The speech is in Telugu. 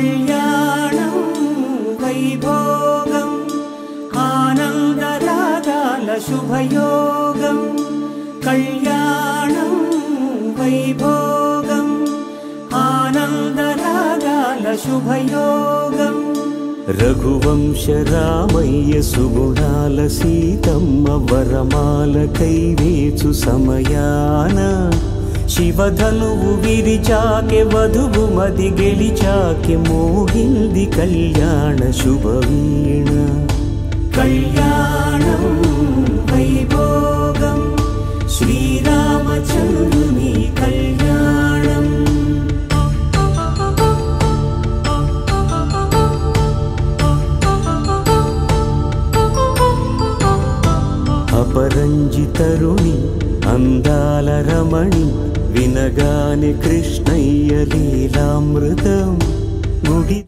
కళ్యాణం వైభోగం ఆనందరాగాల శుభయోగం కళ్యాణం వైభోగం ఆనందరాగాల శుభయోగం రఘువంశ రామయ్య సుగుణాల సీతమ్మ వరమాల కైవేచు సమయాన శివధనువు విరిచాకె వధువు మది గెలిచాకె మోగింది కళ్యాణ శుభవీణ కళ్యాణం వైభోగం శ్రీరామచంద్రుని కళ్యాణం అపరంజి తరుణి అందాల రమణి వినగానే కృష్ణయ్య లీలామృతం గుడి